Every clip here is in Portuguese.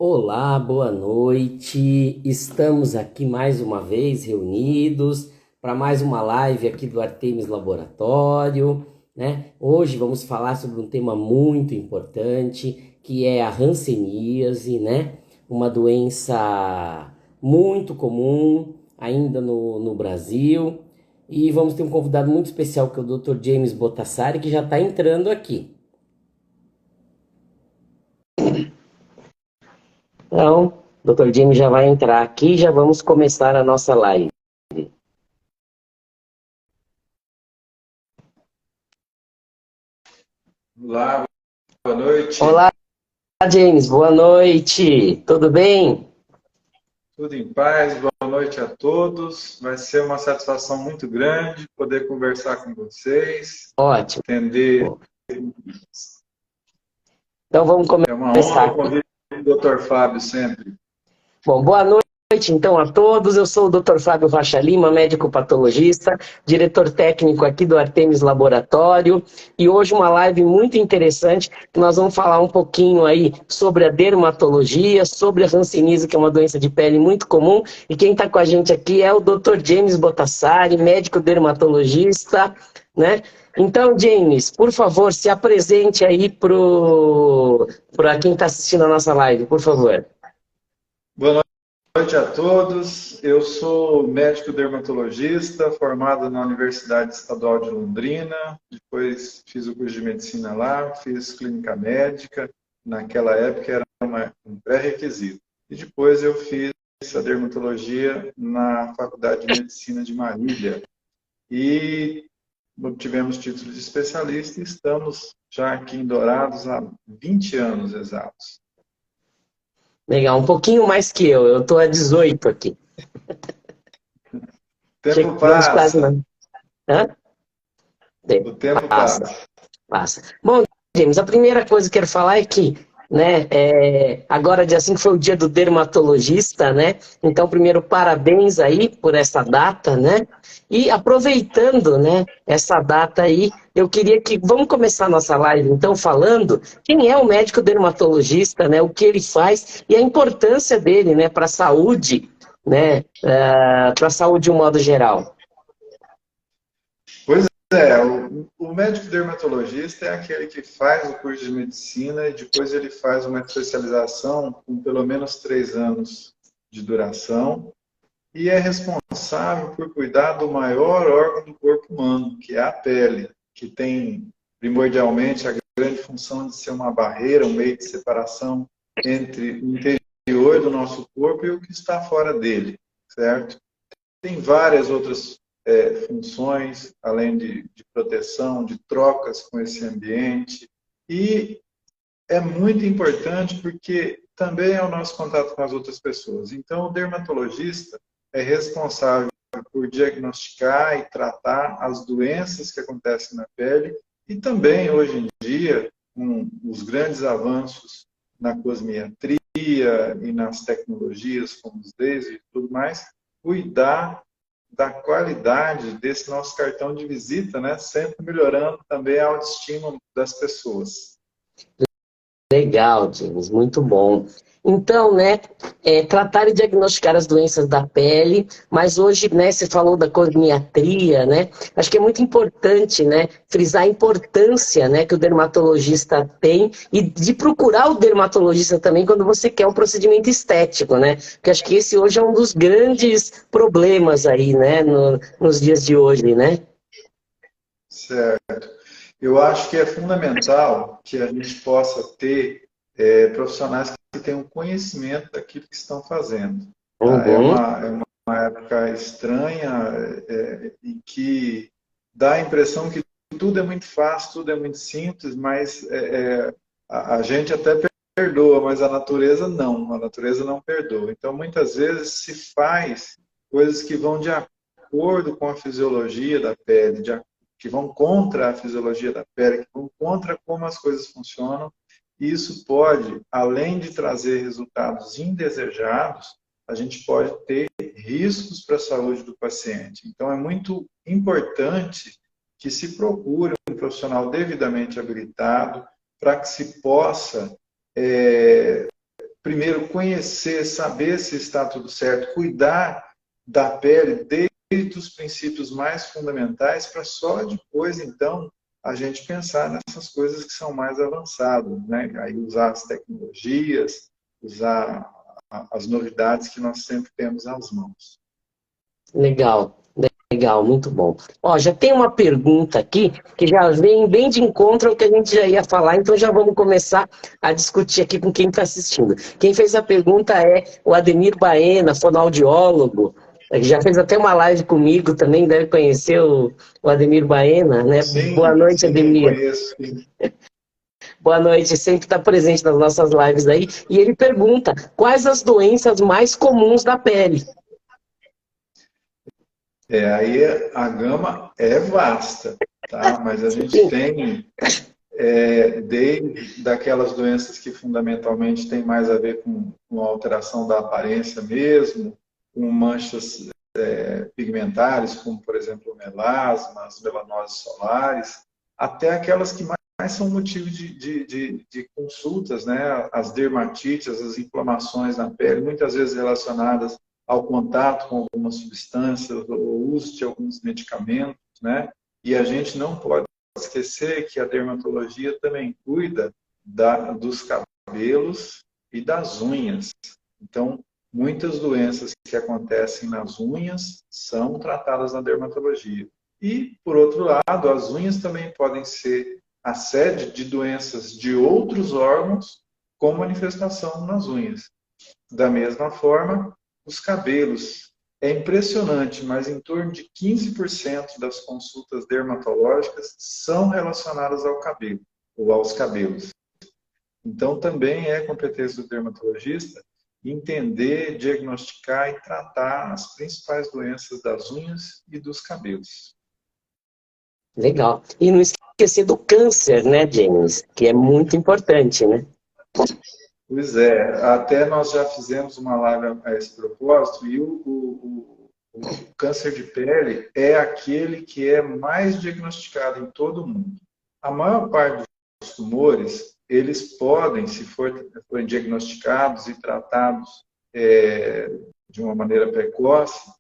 Olá, boa noite. Estamos aqui mais uma vez reunidos para mais uma live aqui do Artemis Laboratório, né? Hoje vamos falar sobre um tema muito importante, que é a hanseníase, né? Uma doença muito comum ainda no Brasil. E vamos ter um convidado muito especial, que é o Dr. James Botassari, que já está entrando aqui. Então, Dr. Jimmy já vai entrar aqui e já vamos começar a nossa live. Olá, boa noite. Olá, James, boa noite. Tudo bem? Tudo em paz? Boa noite a todos. Vai ser uma satisfação muito grande poder conversar com vocês, Ótimo. entender. Então vamos É uma começar honra o aqui. convite do Dr. Fábio sempre. Bom, boa noite então a todos. Eu sou o Dr. Fábio Rocha Lima, médico patologista, diretor técnico aqui do Artemis Laboratório, e hoje uma live muito interessante, que nós vamos falar um pouquinho aí sobre a dermatologia, sobre a hanseníase, que é uma doença de pele muito comum, e quem está com a gente aqui é o Dr. James Botassari, médico dermatologista, né? Então, James, por favor, se apresente aí para quem está assistindo a nossa live, por favor. Boa noite a todos. Eu sou médico dermatologista, formado na Universidade Estadual de Londrina. Depois fiz o curso de medicina lá, fiz clínica médica. Naquela época era um pré-requisito. E depois eu fiz a dermatologia na Faculdade de Medicina de Marília. E obtivemos título de especialista e estamos já aqui em Dourados há 20 anos exatos. Legal, um pouquinho mais que eu. Eu tô a 18 aqui. O tempo Chegamos quase na. passa, Hã? o tempo Passa, passa. passa. Bom, James, a primeira coisa que eu quero falar é que, né, agora dia 5 foi o dia do dermatologista, né? Então, primeiro, parabéns aí por essa data, né? E aproveitando, né, essa data aí, eu queria que, vamos começar a nossa live, então, falando quem é o médico dermatologista, né? O que ele faz e a importância dele, né, para a saúde, né? Para a saúde de um modo geral. Pois é, o médico dermatologista é aquele que faz o curso de medicina e depois ele faz uma especialização com pelo menos 3 anos de duração e é responsável por cuidar do maior órgão do corpo humano, que é a pele, que tem primordialmente a grande função de ser uma barreira, um meio de separação entre o interior do nosso corpo e o que está fora dele, certo? Tem várias outras funções, além de proteção, de trocas com esse ambiente. E é muito importante porque também é o nosso contato com as outras pessoas. Então, o dermatologista é responsável por diagnosticar e tratar as doenças que acontecem na pele e também, hoje em dia, com os grandes avanços na cosmetria e nas tecnologias, como os lasers e tudo mais, cuidar da qualidade desse nosso cartão de visita, né? Sempre melhorando também a autoestima das pessoas. Legal, James, muito bom. Então, né, tratar e diagnosticar as doenças da pele, mas hoje, né, você falou da cosmiatria, né, acho que é muito importante, né, frisar a importância, né, que o dermatologista tem e de procurar o dermatologista também quando você quer um procedimento estético, né, porque acho que esse hoje é um dos grandes problemas aí, né, nos dias de hoje, né. Certo. Eu acho que é fundamental que a gente possa ter profissionais que tenham conhecimento daquilo que estão fazendo. Tá? Uhum. É uma época estranha em que dá a impressão que tudo é muito fácil, tudo é muito simples, mas a gente até perdoa, mas a natureza não perdoa. Então, muitas vezes se faz coisas que vão de acordo com a fisiologia da pele, que vão contra a fisiologia da pele, que vão contra como as coisas funcionam, e isso pode, além de trazer resultados indesejados, a gente pode ter riscos para a saúde do paciente. Então, é muito importante que se procure um profissional devidamente habilitado para que se possa primeiro conhecer, saber se está tudo certo, cuidar da pele desde os princípios mais fundamentais, para só depois, então, a gente pensar nessas coisas que são mais avançadas, né? Aí usar as tecnologias, usar as novidades que nós sempre temos às mãos. Legal, legal, muito bom. Ó, já tem uma pergunta aqui que já vem bem de encontro ao que a gente já ia falar, então já vamos começar a discutir aqui com quem está assistindo. Quem fez a pergunta é o Ademir Baena, fonoaudiólogo, que já fez até uma live comigo também, deve conhecer o Ademir Baena, né? Boa Sim, noite, sim, Ademir. conheço. Sim. Boa noite, sempre está presente nas nossas lives aí. E ele pergunta, quais as doenças mais comuns da pele? Aí a gama é vasta, tá? Mas a gente Sim. tem desde daquelas doenças que fundamentalmente têm mais a ver com a alteração da aparência mesmo, com manchas pigmentares, como por exemplo o melasma, as melanoses solares, até aquelas que mais são motivo de consultas, né? As dermatites, as inflamações na pele, muitas vezes relacionadas ao contato com algumas substâncias, ou uso de alguns medicamentos, né? E a gente não pode esquecer que a dermatologia também cuida dos cabelos e das unhas. Então, muitas doenças que acontecem nas unhas são tratadas na dermatologia. E, por outro lado, as unhas também podem ser a sede de doenças de outros órgãos com manifestação nas unhas. Da mesma forma, os cabelos. É impressionante, mas em torno de 15% das consultas dermatológicas são relacionadas ao cabelo, ou aos cabelos. Então, também é competência do dermatologista entender, diagnosticar e tratar as principais doenças das unhas e dos cabelos. Legal. E não esquecer do câncer, né, James? Que é muito importante, né? Pois é, até nós já fizemos uma live a esse propósito, e o câncer de pele é aquele que é mais diagnosticado em todo o mundo. A maior parte dos tumores, eles podem, se forem diagnosticados e tratados de uma maneira precoce,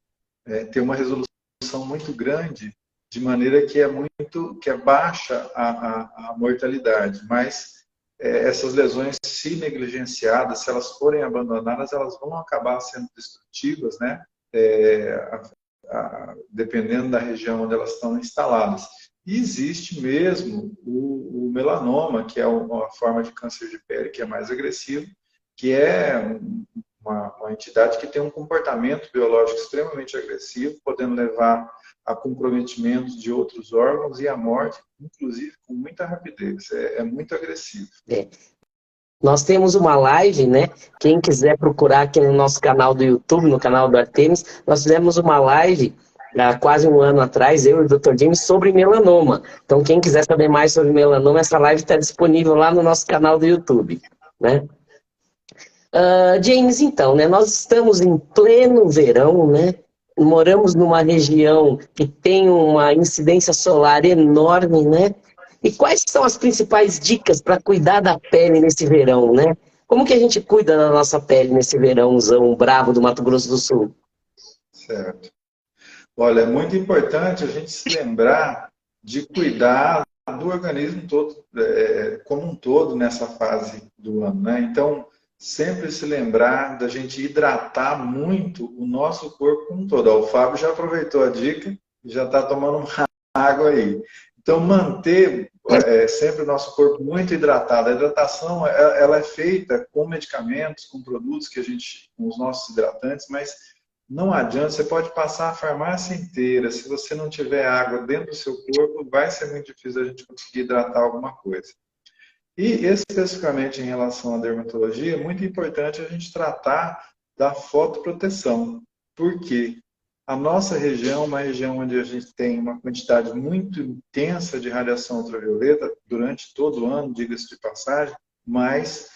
ter uma resolução muito grande, de maneira que é baixa a mortalidade, mas essas lesões, se negligenciadas, se elas forem abandonadas, elas vão acabar sendo destrutivas, né? Dependendo da região onde elas estão instaladas. E existe mesmo o melanoma, que é uma forma de câncer de pele que é mais agressivo, que é uma entidade que tem um comportamento biológico extremamente agressivo, podendo levar a comprometimento de outros órgãos e à morte, inclusive com muita rapidez. É muito agressivo. Nós temos uma live, né? Quem quiser procurar aqui no nosso canal do YouTube, no canal do Artemis, nós fizemos uma live há quase um ano atrás, eu e o Dr. James, sobre melanoma. Então, quem quiser saber mais sobre melanoma, essa live está disponível lá no nosso canal do YouTube, né? James, então, né? Nós estamos em pleno verão, né? Moramos numa região que tem uma incidência solar enorme, né? E quais são as principais dicas para cuidar da pele nesse verão, né? Como que a gente cuida da nossa pele nesse verãozão bravo do Mato Grosso do Sul? Certo. Olha, é muito importante a gente se lembrar de cuidar do organismo todo, como um todo nessa fase do ano, né? Então, sempre se lembrar da gente hidratar muito o nosso corpo como um todo. Ó, o Fábio já aproveitou a dica e já está tomando uma água aí. Então, manter sempre o nosso corpo muito hidratado. A hidratação ela é feita com medicamentos, com produtos que a gente, com os nossos hidratantes, mas não adianta, você pode passar a farmácia inteira, se você não tiver água dentro do seu corpo, vai ser muito difícil a gente conseguir hidratar alguma coisa. E especificamente em relação à dermatologia, é muito importante a gente tratar da fotoproteção. Por quê? A nossa região é uma região onde a gente tem uma quantidade muito intensa de radiação ultravioleta durante todo o ano, diga-se de passagem, mas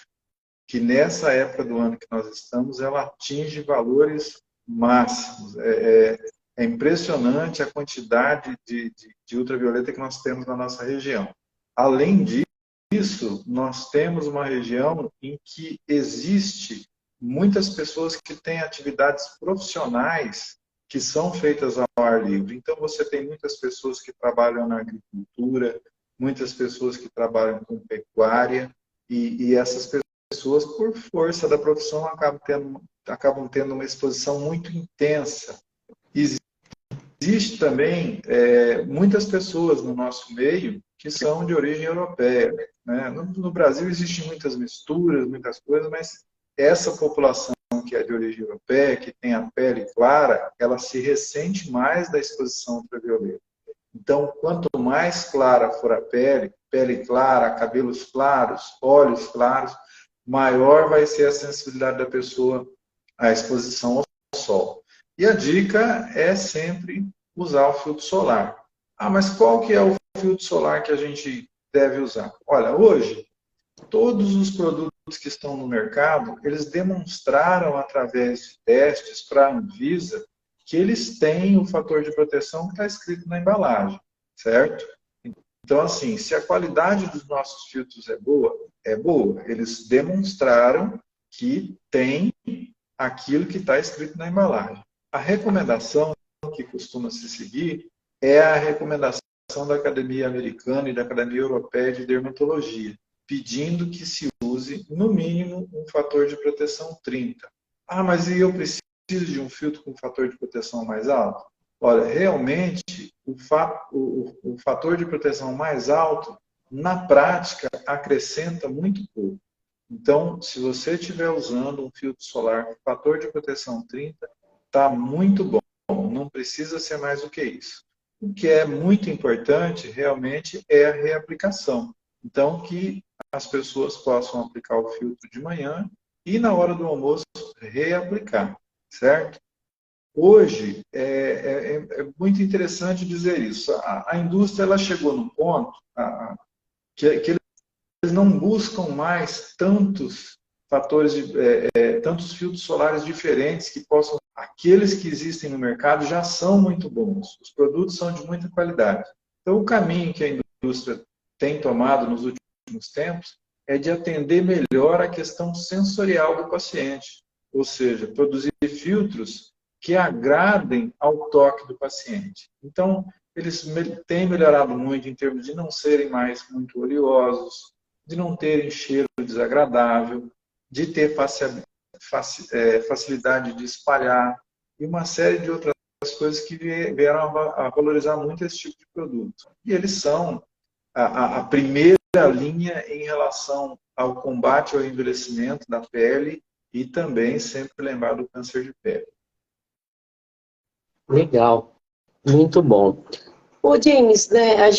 que nessa época do ano que nós estamos, ela atinge valores máximos. É impressionante a quantidade de ultravioleta que nós temos na nossa região. Além disso, isso, nós temos uma região em que existe muitas pessoas que têm atividades profissionais que são feitas ao ar livre. Então, você tem muitas pessoas que trabalham na agricultura, muitas pessoas que trabalham com pecuária, e essas pessoas, por força da profissão, acabam tendo uma exposição muito intensa. Existe também muitas pessoas no nosso meio que são de origem europeia, né? No Brasil existem muitas misturas, muitas coisas, mas essa população que é de origem europeia, que tem a pele clara, ela se ressente mais da exposição ultravioleta. Então, quanto mais clara for a pele clara, cabelos claros, olhos claros, maior vai ser a sensibilidade da pessoa à exposição ao sol. E a dica é sempre usar o filtro solar. Ah, mas qual que é o filtro solar que a gente deve usar? Olha, hoje, todos os produtos que estão no mercado, eles demonstraram através de testes para a Anvisa que eles têm o fator de proteção que está escrito na embalagem, certo? Então, assim, se a qualidade dos nossos filtros é boa, é boa. Eles demonstraram que tem aquilo que está escrito na embalagem. A recomendação que costuma se seguir é a recomendação da Academia Americana e da Academia Europeia de Dermatologia, pedindo que se use, no mínimo, um fator de proteção 30. Ah, mas e eu preciso de um filtro com fator de proteção mais alto? Olha, realmente, o fator de proteção mais alto, na prática, acrescenta muito pouco. Então, se você estiver usando um filtro solar com fator de proteção 30, está muito bom. Não precisa ser mais do que isso. O que é muito importante, realmente, é a reaplicação. Então, que as pessoas possam aplicar o filtro de manhã e, na hora do almoço, reaplicar, certo? Hoje, é muito interessante dizer isso. A indústria ela chegou num ponto que eles não buscam mais tantos fatores, tantos filtros solares diferentes que possam... Aqueles que existem no mercado já são muito bons. Os produtos são de muita qualidade. Então, o caminho que a indústria tem tomado nos últimos tempos é de atender melhor a questão sensorial do paciente. Ou seja, produzir filtros que agradem ao toque do paciente. Então, eles têm melhorado muito em termos de não serem mais muito oleosos, de não terem cheiro desagradável, de ter facilidade de espalhar e uma série de outras coisas que vieram a valorizar muito esse tipo de produto. E eles são a primeira linha em relação ao combate ao envelhecimento da pele e também sempre lembrar do câncer de pele. Legal, muito bom. Ô, James, né, às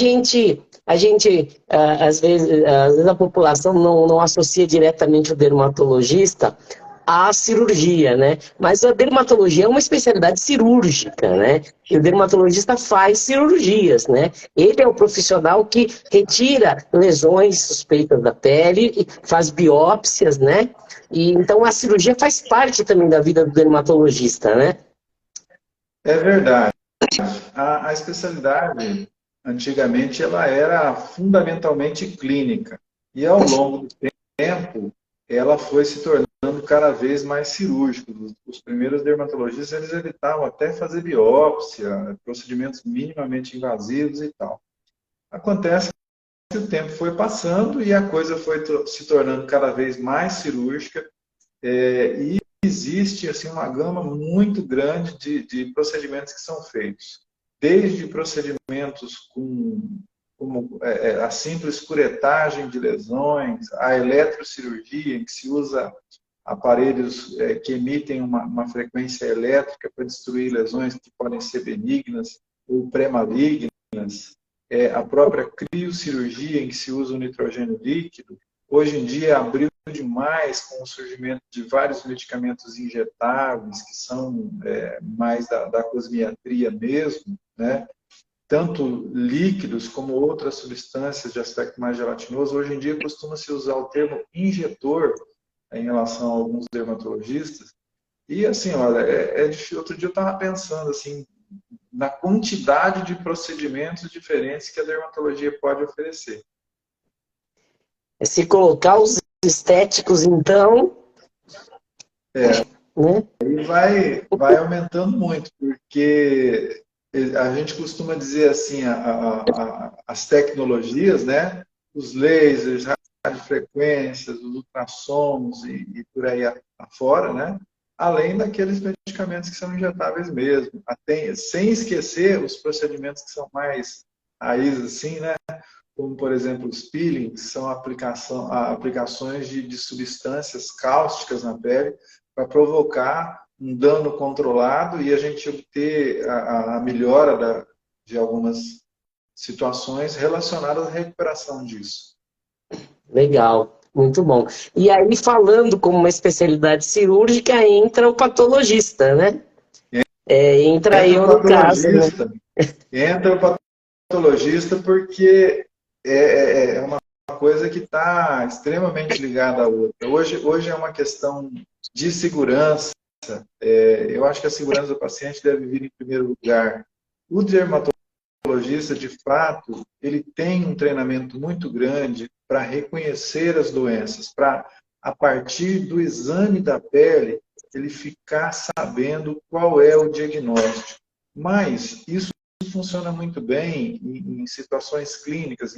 vezes a população não associa diretamente o dermatologista à cirurgia, né? Mas a dermatologia é uma especialidade cirúrgica, né? E o dermatologista faz cirurgias, né? Ele é o profissional que retira lesões suspeitas da pele, faz biópsias, né? E então a cirurgia faz parte também da vida do dermatologista, né? É verdade. A especialidade, antigamente, ela era fundamentalmente clínica. E ao longo do tempo, ela foi se tornando cada vez mais cirúrgica. Os primeiros dermatologistas, eles evitavam até fazer biópsia, procedimentos minimamente invasivos e tal. Acontece que o tempo foi passando e a coisa foi se tornando cada vez mais cirúrgica, e existe assim, uma gama muito grande de procedimentos que são feitos. Desde procedimentos como a simples curetagem de lesões, a eletrocirurgia, em que se usa aparelhos que emitem uma frequência elétrica para destruir lesões que podem ser benignas ou pré-malignas, a própria criocirurgia, em que se usa o nitrogênio líquido. Hoje em dia abriu demais com o surgimento de vários medicamentos injetáveis, que são mais da cosmiatria mesmo, né? Tanto líquidos como outras substâncias de aspecto mais gelatinoso. Hoje em dia costuma-se usar o termo injetor em relação a alguns dermatologistas. E assim, olha, é difícil. Outro dia eu estava pensando assim, na quantidade de procedimentos diferentes que a dermatologia pode oferecer. Se colocar os estéticos, então, né? E vai aumentando muito, porque a gente costuma dizer assim, as tecnologias, né? Os lasers, radiofrequências, os ultrassons e por aí afora, né? Além daqueles medicamentos que são injetáveis mesmo. Até, sem esquecer os procedimentos que são mais raiz, assim, né? Como, por exemplo, os peelings, que são aplicações de substâncias cáusticas na pele para provocar um dano controlado e a gente obter a melhora de algumas situações relacionadas à recuperação disso. Legal, muito bom. E aí, falando como uma especialidade cirúrgica, entra o patologista, né? Entra eu no caso, né? Entra o patologista porque é uma coisa que está extremamente ligada à outra. Hoje é uma questão de segurança. Eu acho que a segurança do paciente deve vir em primeiro lugar. O dermatologista, de fato, ele tem um treinamento muito grande para reconhecer as doenças, para, a partir do exame da pele, ele ficar sabendo qual é o diagnóstico. Mas isso funciona muito bem em situações clínicas,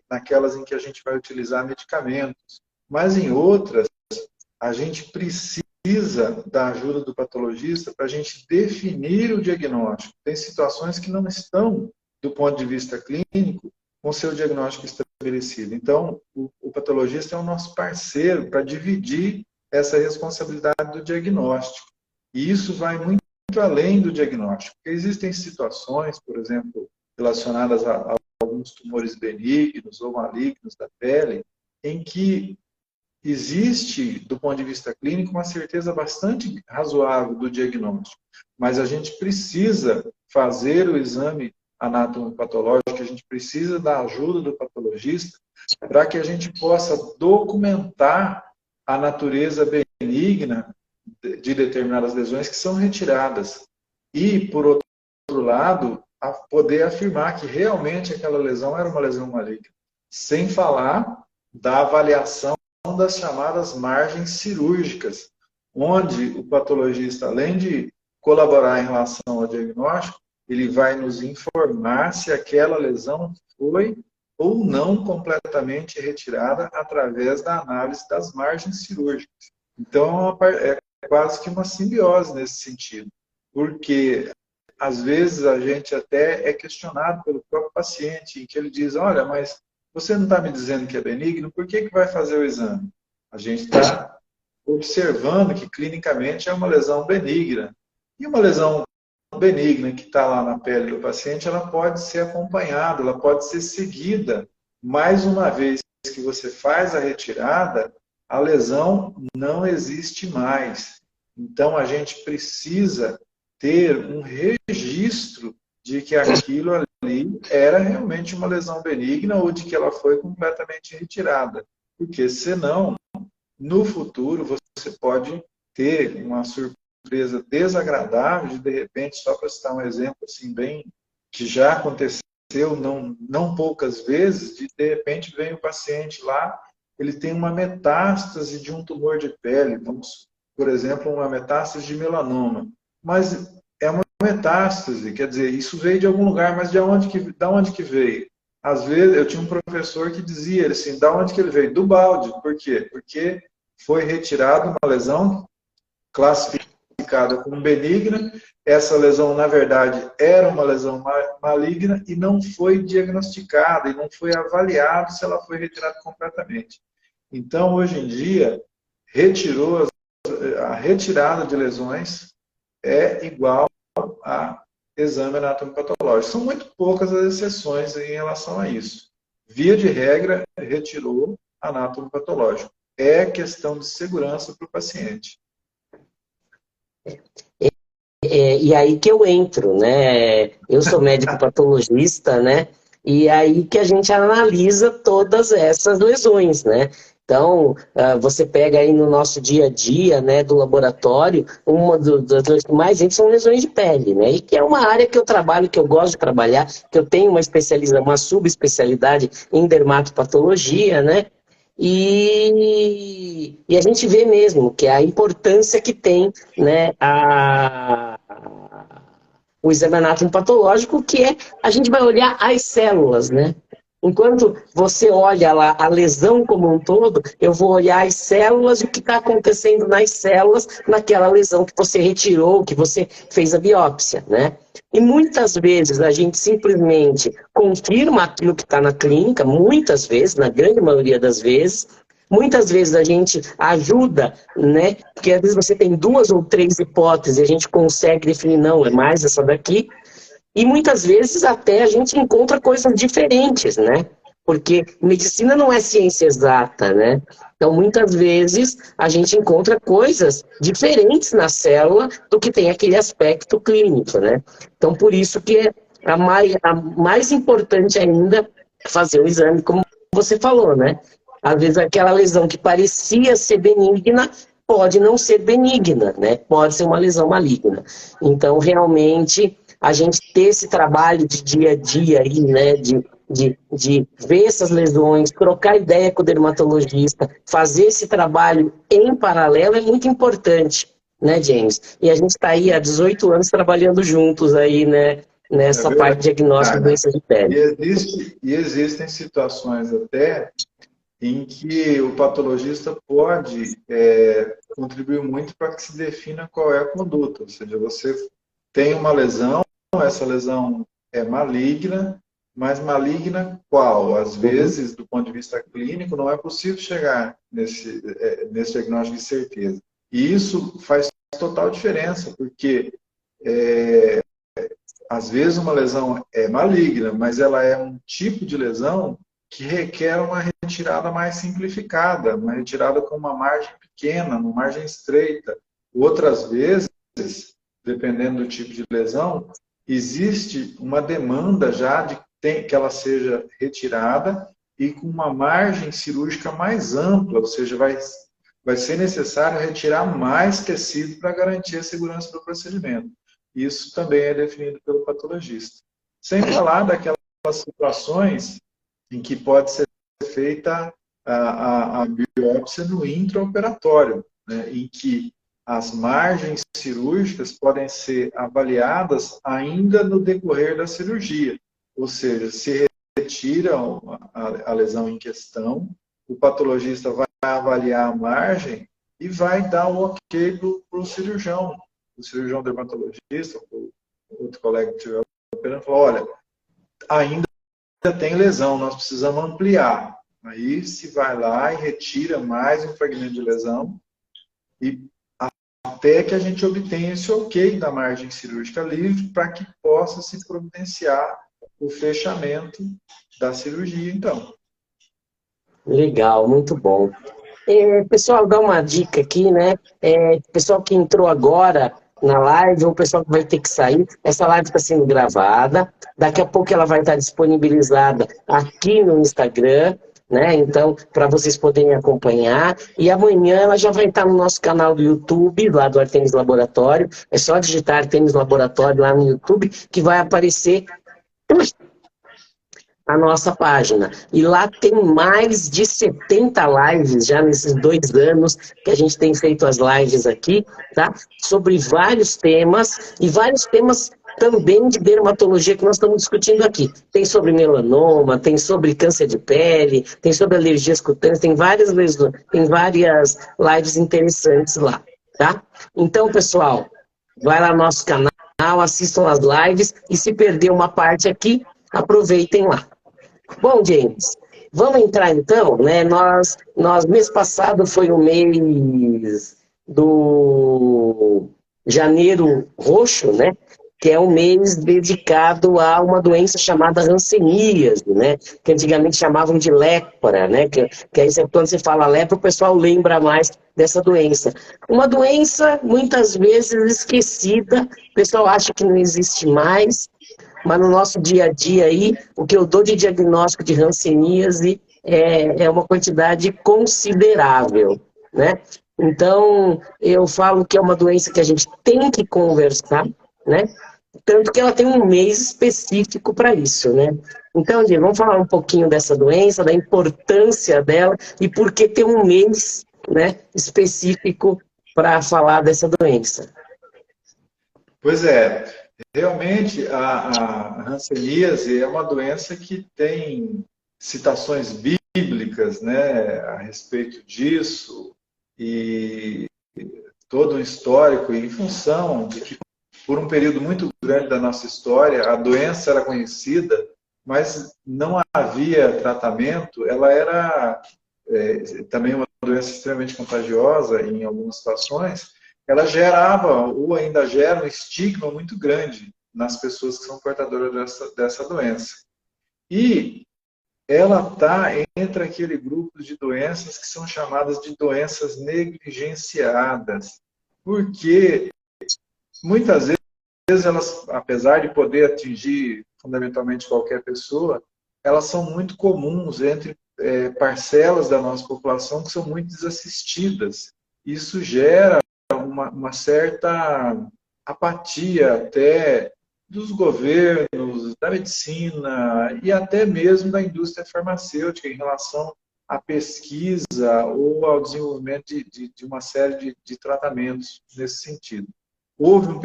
naquelas em que a gente vai utilizar medicamentos. Mas em outras, a gente precisa da ajuda do patologista para a gente definir o diagnóstico. Tem situações que não estão, do ponto de vista clínico, com seu diagnóstico estabelecido. Então, o patologista é o nosso parceiro para dividir essa responsabilidade do diagnóstico. E isso vai muito além do diagnóstico. Porque existem situações, por exemplo, relacionadas a alguns tumores benignos ou malignos da pele, em que existe, do ponto de vista clínico, uma certeza bastante razoável do diagnóstico, mas a gente precisa fazer o exame anatomopatológico, a gente precisa da ajuda do patologista para que a gente possa documentar a natureza benigna de determinadas lesões que são retiradas. E, por outro lado, poder afirmar que realmente aquela lesão era uma lesão maligna, sem falar da avaliação das chamadas margens cirúrgicas, onde o patologista, além de colaborar em relação ao diagnóstico, ele vai nos informar se aquela lesão foi ou não completamente retirada através da análise das margens cirúrgicas. Então, é quase que uma simbiose nesse sentido, porque às vezes a gente até é questionado pelo próprio paciente, em que ele diz, olha, mas você não está me dizendo que é benigno, por que vai fazer o exame? A gente está observando que clinicamente é uma lesão benigna. E uma lesão benigna que está lá na pele do paciente, ela pode ser acompanhada, ela pode ser seguida. Mais uma vez que você faz a retirada, a lesão não existe mais. Então, a gente precisa ter um registro de que aquilo ali era realmente uma lesão benigna ou de que ela foi completamente retirada. Porque, senão, no futuro, você pode ter uma surpresa desagradável de repente, só para citar um exemplo assim, bem que já aconteceu não poucas vezes, de repente vem o paciente lá, ele tem uma metástase de um tumor de pele, vamos, por exemplo, uma metástase de melanoma. Mas é uma metástase, quer dizer, isso veio de algum lugar, mas da onde que veio? Às vezes, eu tinha um professor que dizia assim, da onde que ele veio? Do balde. Por quê? Porque foi retirada uma lesão classificada como benigna. Essa lesão, na verdade, era uma lesão maligna e não foi diagnosticada e não foi avaliado se ela foi retirada completamente. Então, hoje em dia, a retirada de lesões é igual a exame anatomopatológico. São muito poucas as exceções em relação a isso. Via de regra, retirou anatomopatológico. É questão de segurança para o paciente. E aí que eu entro, né? Eu sou médico patologista, né? E aí que a gente analisa todas essas lesões, né? Então, você pega aí no nosso dia a dia, né, do laboratório, uma das lesões que mais entra são lesões de pele, né? E que é uma área que eu trabalho, que eu gosto de trabalhar, que eu tenho uma subespecialidade em dermatopatologia, né? e a gente vê mesmo que a importância que tem, né, o exame anátomo patológico, que é, a gente vai olhar as células, né? Enquanto você olha lá a lesão como um todo, eu vou olhar as células e o que está acontecendo nas células naquela lesão que você retirou, que você fez a biópsia, né? E muitas vezes a gente simplesmente confirma aquilo que está na clínica, muitas vezes, na grande maioria das vezes. Muitas vezes a gente ajuda, né? Porque às vezes você tem 2 ou 3 hipóteses e a gente consegue definir, não, é mais essa daqui. E muitas vezes até a gente encontra coisas diferentes, né? Porque medicina não é ciência exata, né? Então, muitas vezes, a gente encontra coisas diferentes na célula do que tem aquele aspecto clínico, né? Então, por isso que é a mais importante ainda é fazer o exame, como você falou, né? Às vezes, aquela lesão que parecia ser benigna pode não ser benigna, né? Pode ser uma lesão maligna. Então, realmente, a gente ter esse trabalho de dia a dia aí, né, de ver essas lesões, trocar ideia com o dermatologista, fazer esse trabalho em paralelo é muito importante, né, James? E a gente está aí há 18 anos trabalhando juntos aí, né, É nessa parte de diagnóstico de verdade. doenças de pele. E existem situações até em que o patologista pode contribuir muito para que se defina qual é a conduta. Ou seja, você tem uma lesão, essa lesão é maligna, mas maligna qual? Às vezes, do ponto de vista clínico, não é possível chegar nesse diagnóstico de certeza. E isso faz total diferença, porque às vezes uma lesão é maligna, mas ela é um tipo de lesão que requer uma retirada mais simplificada, uma retirada com uma margem pequena, uma margem estreita. Outras vezes, dependendo do tipo de lesão, existe uma demanda já de que ela seja retirada e com uma margem cirúrgica mais ampla, ou seja, vai ser necessário retirar mais tecido para garantir a segurança do procedimento. Isso também é definido pelo patologista. Sem falar daquelas situações em que pode ser feita a biópsia no intraoperatório, né, em que as margens cirúrgicas podem ser avaliadas ainda no decorrer da cirurgia. Ou seja, se retira a lesão em questão, o patologista vai avaliar a margem e vai dar o ok para o cirurgião dermatologista, o outro colega que estiver operando, falou, olha, ainda tem lesão, nós precisamos ampliar. Aí se vai lá e retira mais um fragmento de lesão e até que a gente obtenha esse ok da margem cirúrgica livre para que possa se providenciar o fechamento da cirurgia, então. Legal, muito bom. Pessoal, dá uma dica aqui, né? Pessoal que entrou agora na live, ou o pessoal que vai ter que sair, essa live está sendo gravada, daqui a pouco ela vai estar disponibilizada aqui no Instagram, né? Então, para vocês poderem acompanhar, e amanhã ela já vai estar no nosso canal do YouTube, lá do Artemis Laboratório, é só digitar Artemis Laboratório lá no YouTube, que vai aparecer a nossa página. E lá tem mais de 70 lives já nesses 2 anos que a gente tem feito as lives aqui, tá? Sobre vários temas, e vários temas também de dermatologia que nós estamos discutindo aqui. Tem sobre melanoma, tem sobre câncer de pele, tem sobre alergias cutâneas, tem várias lives interessantes lá, tá? Então, pessoal, vai lá no nosso canal, assistam as lives, e se perder uma parte aqui, aproveitem lá. Bom, James, vamos entrar então, né? Mês passado foi o mês do Janeiro Roxo, né? Que é um mês dedicado a uma doença chamada hanseníase, né? Que antigamente chamavam de lepra, né? Que aí quando você fala lepra, o pessoal lembra mais dessa doença. Uma doença muitas vezes esquecida, o pessoal acha que não existe mais, mas no nosso dia a dia aí, o que eu dou de diagnóstico de hanseníase é uma quantidade considerável, né? Então, eu falo que é uma doença que a gente tem que conversar, né? Tanto que ela tem um mês específico para isso, né? Então, Diego, vamos falar um pouquinho dessa doença, da importância dela e por que ter um mês, né, específico para falar dessa doença. Pois é, realmente a hanseníase é uma doença que tem citações bíblicas, né, a respeito disso, e todo um histórico em função de que, por um período muito grande da nossa história, a doença era conhecida, mas não havia tratamento. Ela era também uma doença extremamente contagiosa em algumas situações. Ela gerava, ou ainda gera, um estigma muito grande nas pessoas que são portadoras dessa doença. E ela está entre aquele grupo de doenças que são chamadas de doenças negligenciadas, porque muitas vezes elas, apesar de poder atingir fundamentalmente qualquer pessoa, elas são muito comuns entre parcelas da nossa população que são muito desassistidas. Isso gera uma certa apatia até dos governos, da medicina e até mesmo da indústria farmacêutica em relação à pesquisa ou ao desenvolvimento de uma série de tratamentos nesse sentido. Houve um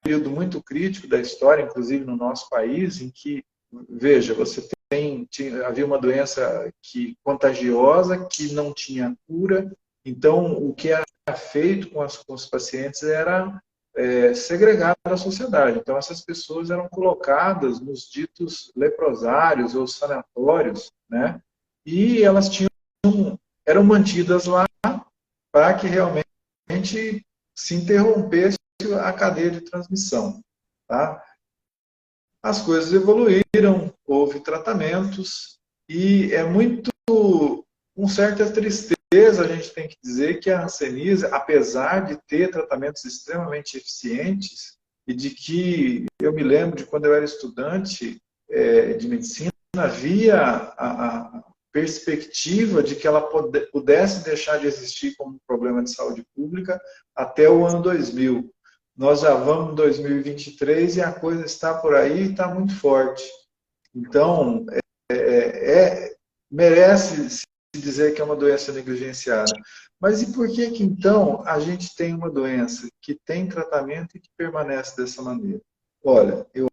período muito crítico da história, inclusive no nosso país, em que, veja, havia uma doença contagiosa que não tinha cura, então o que era feito com os pacientes era segregar da sociedade. Então essas pessoas eram colocadas nos ditos leprosários ou sanatórios, né? E elas eram mantidas lá para que realmente se interrompesse a cadeia de transmissão. Tá? As coisas evoluíram, houve tratamentos, e é muito, com certa tristeza, a gente tem que dizer que a hanseníase, apesar de ter tratamentos extremamente eficientes, e de que eu me lembro de quando eu era estudante de medicina, havia a perspectiva de que ela pudesse deixar de existir como um problema de saúde pública até o ano 2000. Nós já vamos em 2023 e a coisa está por aí e está muito forte. Então, merece se dizer que é uma doença negligenciada. Mas e por que então a gente tem uma doença que tem tratamento e que permanece dessa maneira? Olha, eu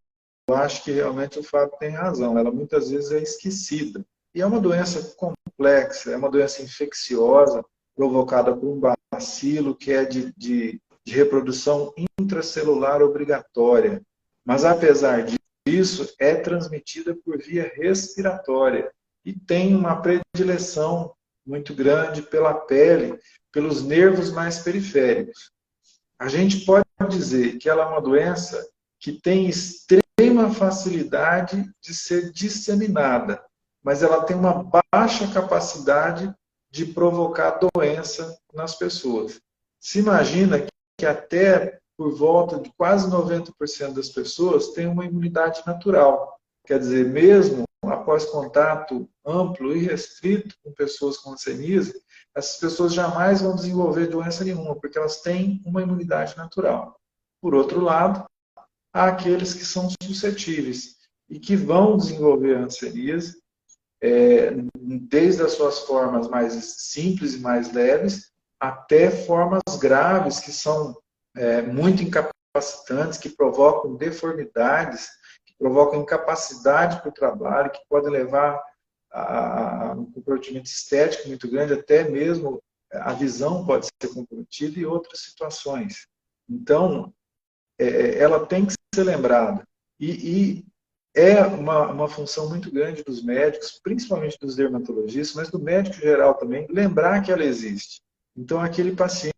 acho que realmente o Fábio tem razão. Ela muitas vezes é esquecida. E é uma doença complexa, é uma doença infecciosa provocada por um bacilo que é de reprodução intracelular obrigatória. Mas, apesar disso, é transmitida por via respiratória e tem uma predileção muito grande pela pele, pelos nervos mais periféricos. A gente pode dizer que ela é uma doença que tem extrema facilidade de ser disseminada, mas ela tem uma baixa capacidade de provocar doença nas pessoas. Se imagina que até por volta de quase 90% das pessoas têm uma imunidade natural. Quer dizer, mesmo após contato amplo e restrito com pessoas com hanseníase, essas pessoas jamais vão desenvolver doença nenhuma, porque elas têm uma imunidade natural. Por outro lado, há aqueles que são suscetíveis e que vão desenvolver a hanseníase, desde as suas formas mais simples e mais leves, até formas graves, que são muito incapacitantes, que provocam deformidades, que provocam incapacidade para o trabalho, que podem levar a um comprometimento estético muito grande, até mesmo a visão pode ser comprometida e outras situações. Então, ela tem que ser lembrada. E é uma função muito grande dos médicos, principalmente dos dermatologistas, mas do médico geral também, lembrar que ela existe. Então, aquele paciente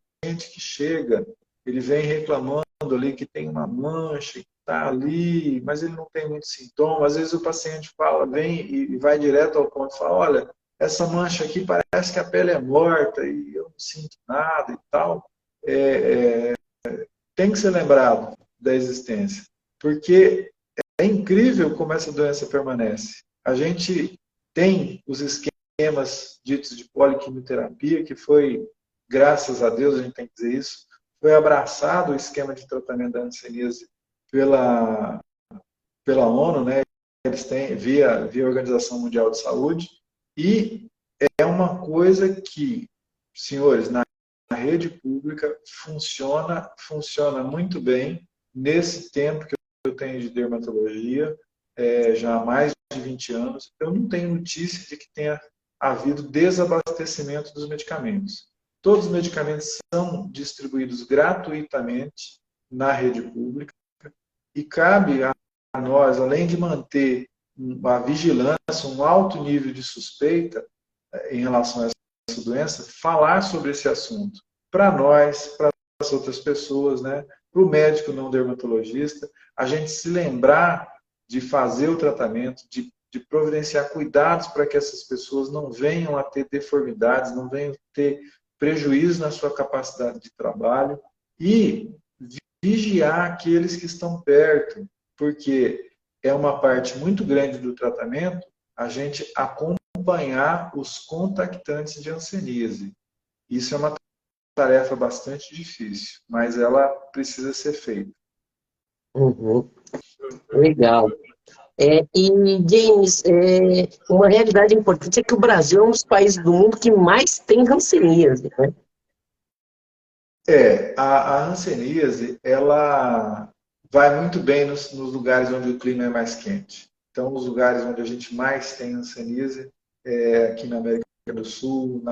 que chega, ele vem reclamando ali que tem uma mancha, que está ali, mas ele não tem muito sintoma. Às vezes o paciente vem e vai direto ao ponto e fala, olha, essa mancha aqui parece que a pele é morta e eu não sinto nada e tal. Tem que ser lembrado da existência, porque é incrível como essa doença permanece. A gente tem os esquemas ditos de poliquimioterapia, que foi, graças a Deus, a gente tem que dizer isso, foi abraçado o esquema de tratamento da hanseníase pela, pela ONU, né? Eles têm via Organização Mundial de Saúde, e é uma coisa que, senhores, na rede pública funciona muito bem nesse tempo que eu tenho de dermatologia, já há mais de 20 anos. Eu não tenho notícia de que tenha havido desabastecimento dos medicamentos. Todos os medicamentos são distribuídos gratuitamente na rede pública e cabe a nós, além de manter a vigilância, um alto nível de suspeita em relação a essa doença, falar sobre esse assunto para nós, para as outras pessoas, né? Para o médico não dermatologista, a gente se lembrar de fazer o tratamento, de providenciar cuidados para que essas pessoas não venham a ter deformidades, não venham a ter prejuízo na sua capacidade de trabalho e vigiar aqueles que estão perto, porque é uma parte muito grande do tratamento a gente acompanhar os contactantes de hanseníase. Isso é uma tarefa bastante difícil, mas ela precisa ser feita. Uhum. Legal. E, James, uma realidade importante é que o Brasil é um dos países do mundo que mais tem hanseníase, né? A hanseníase, ela vai muito bem nos lugares onde o clima é mais quente. Então, os lugares onde a gente mais tem hanseníase aqui na América do Sul,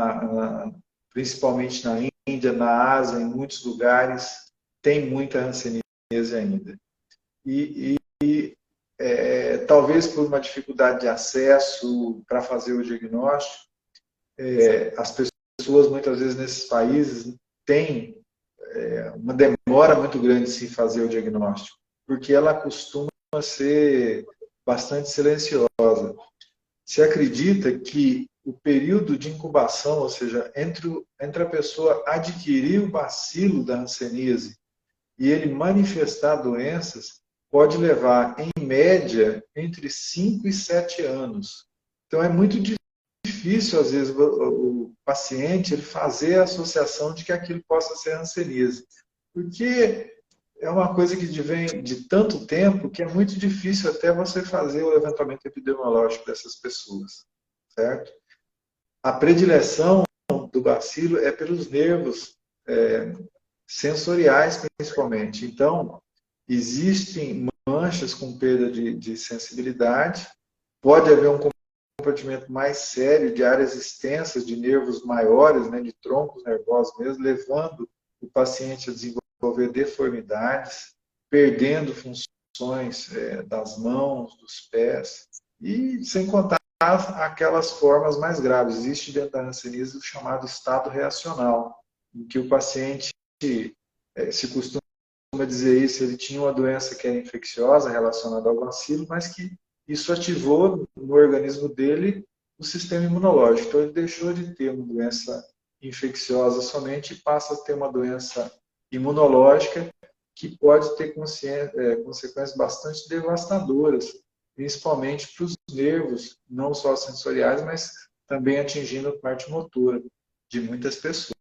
principalmente na Índia, na Ásia, em muitos lugares, tem muita hanseníase ainda. Talvez por uma dificuldade de acesso para fazer o diagnóstico, as pessoas muitas vezes nesses países têm uma demora muito grande em se fazer o diagnóstico, porque ela costuma ser bastante silenciosa. Se acredita que o período de incubação, ou seja, entre a pessoa adquirir o bacilo da hanseníase e ele manifestar doenças, pode levar, em média, entre 5 e 7 anos. Então, é muito difícil, às vezes, o paciente ele fazer a associação de que aquilo possa ser hanseníase. Porque é uma coisa que vem de tanto tempo que é muito difícil até você fazer o levantamento epidemiológico dessas pessoas, certo? A predileção do bacilo é pelos nervos sensoriais, principalmente. Então, existem manchas com perda de sensibilidade, pode haver um comprometimento mais sério de áreas extensas, de nervos maiores, né, de troncos nervosos mesmo, levando o paciente a desenvolver deformidades, perdendo funções das mãos, dos pés, e sem contar aquelas formas mais graves. Existe dentro da hanseníase o chamado estado reacional, em que o paciente, se costuma dizer isso, ele tinha uma doença que era infecciosa relacionada ao bacilo, mas que isso ativou no organismo dele o sistema imunológico. Então ele deixou de ter uma doença infecciosa somente e passa a ter uma doença imunológica que pode ter consequências bastante devastadoras, principalmente para os nervos, não só sensoriais, mas também atingindo a parte motora de muitas pessoas.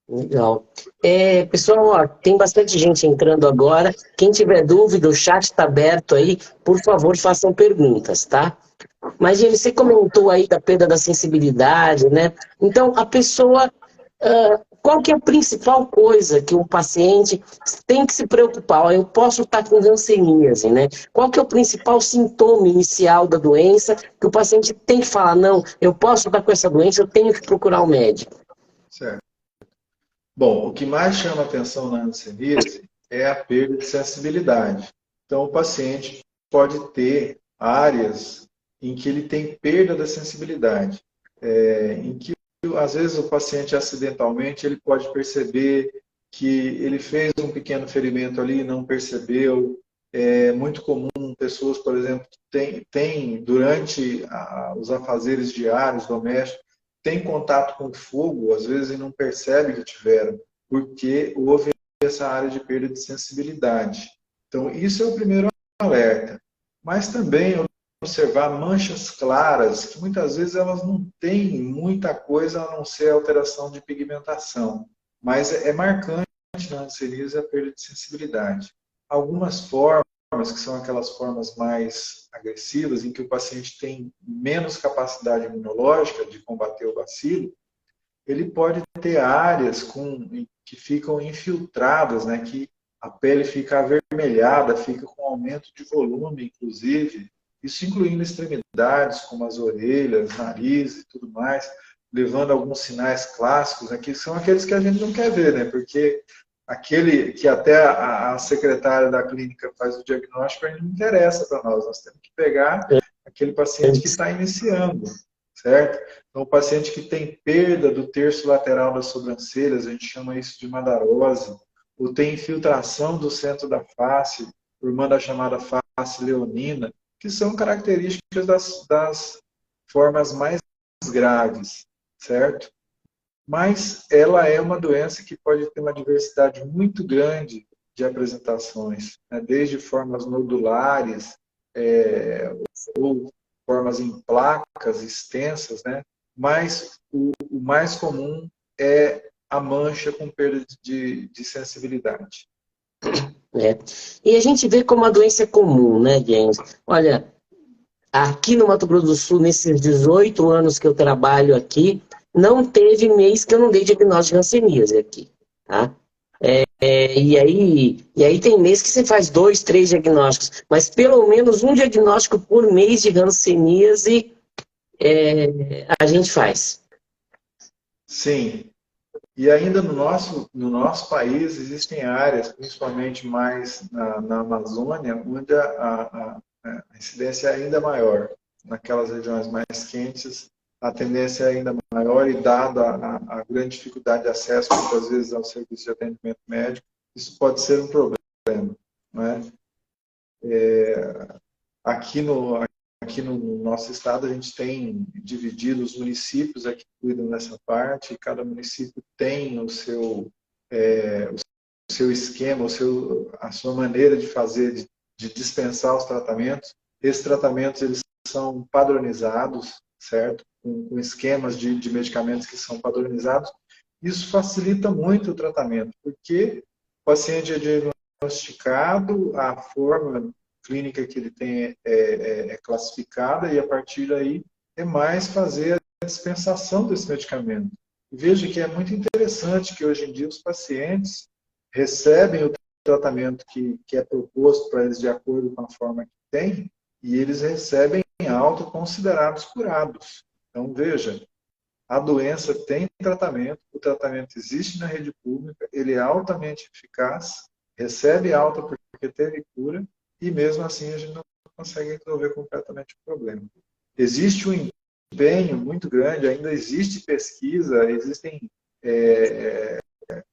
Legal. Pessoal, ó, tem bastante gente entrando agora. Quem tiver dúvida, o chat está aberto aí. Por favor, façam perguntas, tá? Mas você comentou aí da perda da sensibilidade, né? Então, a pessoa, qual que é a principal coisa que o paciente tem que se preocupar? Ó, eu posso estar com hanseníase, né? Qual que é o principal sintoma inicial da doença que o paciente tem que falar, não, eu posso estar com essa doença, eu tenho que procurar um médico? Certo. Bom, o que mais chama atenção na hanseníase é a perda de sensibilidade. Então, o paciente pode ter áreas em que ele tem perda da sensibilidade, em que, às vezes, o paciente acidentalmente ele pode perceber que ele fez um pequeno ferimento ali e não percebeu. É muito comum pessoas, por exemplo, que têm durante os afazeres diários, domésticos, tem contato com fogo, às vezes, e não percebe que tiveram, porque houve essa área de perda de sensibilidade. Então, isso é o primeiro alerta. Mas também observar manchas claras, que muitas vezes elas não têm muita coisa a não ser alteração de pigmentação. Mas é marcante na hanseníase a perda de sensibilidade. algumas formas, que são aquelas formas mais agressivas, em que o paciente tem menos capacidade imunológica de combater o bacilo, ele pode ter áreas que ficam infiltradas, né, que a pele fica avermelhada, fica com aumento de volume, inclusive, isso incluindo extremidades, como as orelhas, nariz e tudo mais, levando alguns sinais clássicos, né, que são aqueles que a gente não quer ver, né, porque aquele que até a secretária da clínica faz o diagnóstico, a gente não interessa para nós, nós temos que pegar aquele paciente que está iniciando, certo? Então, o paciente que tem perda do terço lateral das sobrancelhas, a gente chama isso de madarose, ou tem infiltração do centro da face, formando a chamada face leonina, que são características das formas mais graves, certo? Mas ela é uma doença que pode ter uma diversidade muito grande de apresentações, né? Desde formas nodulares, ou formas em placas extensas, né? Mas o mais comum é a mancha com perda de sensibilidade. É. E a gente vê como a doença é comum, né, James? Olha, aqui no Mato Grosso do Sul, nesses 18 anos que eu trabalho aqui, não teve mês que eu não dei diagnóstico de hanseníase aqui, tá? E aí tem mês que você faz 2, 3 diagnósticos, mas pelo menos um diagnóstico por mês de hanseníase a gente faz. Sim. E ainda no nosso país existem áreas, principalmente mais na Amazônia, onde a incidência é ainda maior. Naquelas regiões mais quentes, a tendência é ainda maior e dado a grande dificuldade de acesso, muitas vezes, ao serviço de atendimento médico, isso pode ser um problema. Né? Aqui no nosso estado, a gente tem dividido os municípios que cuidam dessa parte, e cada município tem o seu esquema, a sua maneira de fazer, de dispensar os tratamentos. Esses tratamentos eles são padronizados, certo? Com esquemas de medicamentos que são padronizados. Isso facilita muito o tratamento, porque o paciente é diagnosticado, a forma clínica que ele tem é classificada, e a partir daí é mais fazer a dispensação desse medicamento. E veja que é muito interessante que hoje em dia os pacientes recebem o tratamento que é proposto para eles de acordo com a forma que tem, e eles recebem alta considerados curados. Então, veja, a doença tem tratamento, o tratamento existe na rede pública, ele é altamente eficaz, recebe alta porque teve cura, e mesmo assim a gente não consegue resolver completamente o problema. Existe um empenho muito grande, ainda existe pesquisa, existem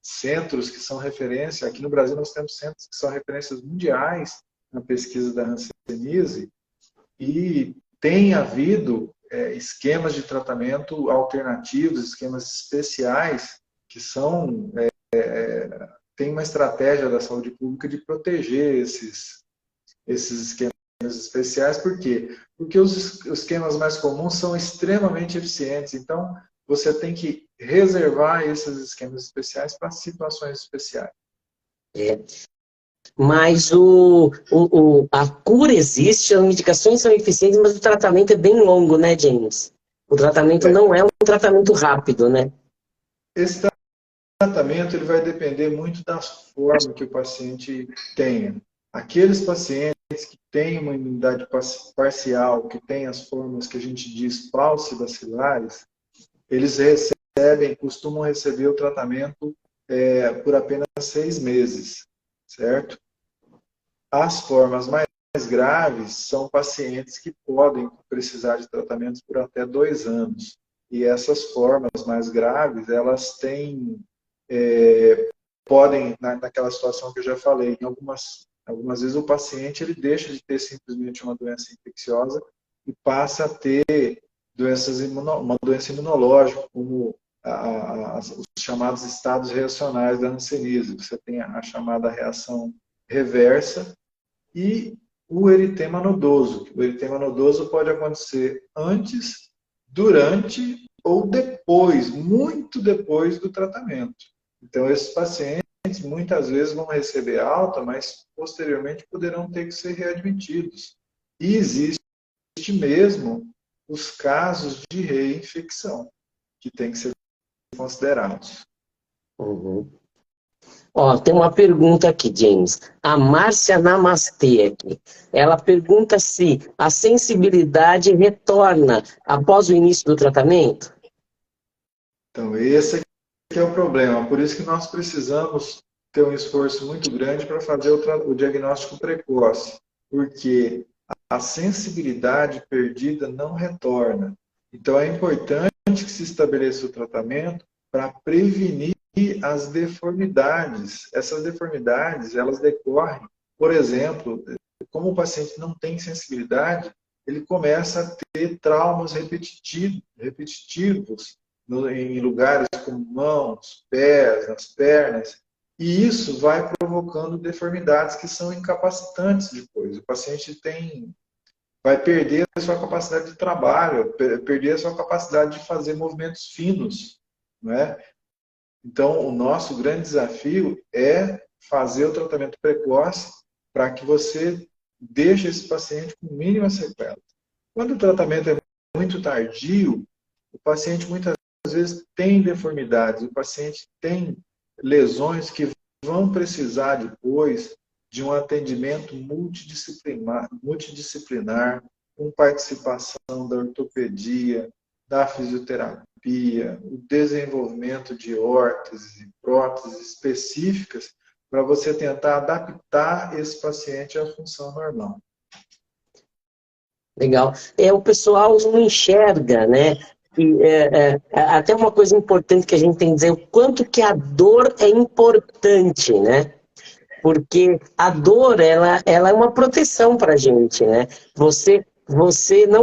centros que são referência. Aqui no Brasil nós temos centros que são referências mundiais na pesquisa da hanseníase, e tem havido esquemas de tratamento alternativos, esquemas especiais, que tem uma estratégia da saúde pública de proteger esses esquemas especiais. Por quê? Porque os esquemas mais comuns são extremamente eficientes. Então, você tem que reservar esses esquemas especiais para situações especiais. Mas a cura existe, as medicações são eficientes, mas o tratamento é bem longo, né, James? O tratamento não é um tratamento rápido, né? Esse tratamento ele vai depender muito da forma que o paciente tenha. Aqueles pacientes que têm uma imunidade parcial, que têm as formas que a gente diz falcibacilares, eles costumam receber o tratamento por apenas 6 meses, certo? As formas mais graves são pacientes que podem precisar de tratamentos por até 2 anos. E essas formas mais graves, elas podem, naquela situação que eu já falei, em algumas vezes o paciente ele deixa de ter simplesmente uma doença infecciosa e passa a ter uma doença imunológica, como os chamados estados reacionais da hanseníase. Você tem a chamada reação reversa e o eritema nodoso. O eritema nodoso pode acontecer antes, durante ou depois, muito depois do tratamento. Então, esses pacientes muitas vezes vão receber alta, mas posteriormente poderão ter que ser readmitidos. E existe mesmo os casos de reinfecção, que tem que ser considerados. Uhum. Ó, tem uma pergunta aqui, James. A Márcia Namastê aqui. Ela pergunta se a sensibilidade retorna após o início do tratamento? Então, esse aqui é o problema. Por isso que nós precisamos ter um esforço muito grande para fazer o diagnóstico precoce. Porque a sensibilidade perdida não retorna. Então, é importante que se estabeleça o tratamento para prevenir as deformidades. Essas deformidades, elas decorrem, por exemplo, como o paciente não tem sensibilidade, ele começa a ter traumas repetitivos em lugares como mãos, pés, nas pernas, e isso vai provocando deformidades que são incapacitantes depois. O paciente vai perder a sua capacidade de trabalho, perder a sua capacidade de fazer movimentos finos, não é? Então, o nosso grande desafio é fazer o tratamento precoce para que você deixe esse paciente com mínima sequela. Quando o tratamento é muito tardio, o paciente muitas vezes tem deformidades, o paciente tem lesões que vão precisar depois de um atendimento multidisciplinar, com participação da ortopedia, da fisioterapia, o desenvolvimento de órteses e próteses específicas para você tentar adaptar esse paciente à função normal. Legal. O pessoal não enxerga, né? E, até uma coisa importante que a gente tem que dizer, o quanto que a dor é importante, né? Porque a dor, ela é uma proteção para a gente, né? Você não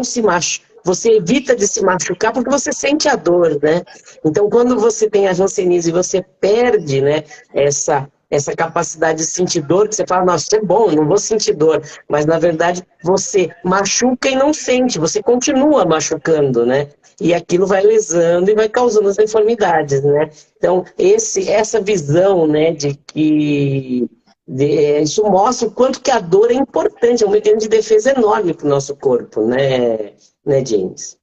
se machuca, você evita de se machucar porque você sente a dor, né? Então, quando você tem a jansenise e você perde, né, essa capacidade de sentir dor, que você fala, nossa, isso é bom, não vou sentir dor. Mas, na verdade, você machuca e não sente, você continua machucando, né? E aquilo vai lesando e vai causando as deformidades, né? Então, essa visão, né, de que isso mostra o quanto que a dor é importante, é um mecanismo de defesa enorme para o nosso corpo, né, James?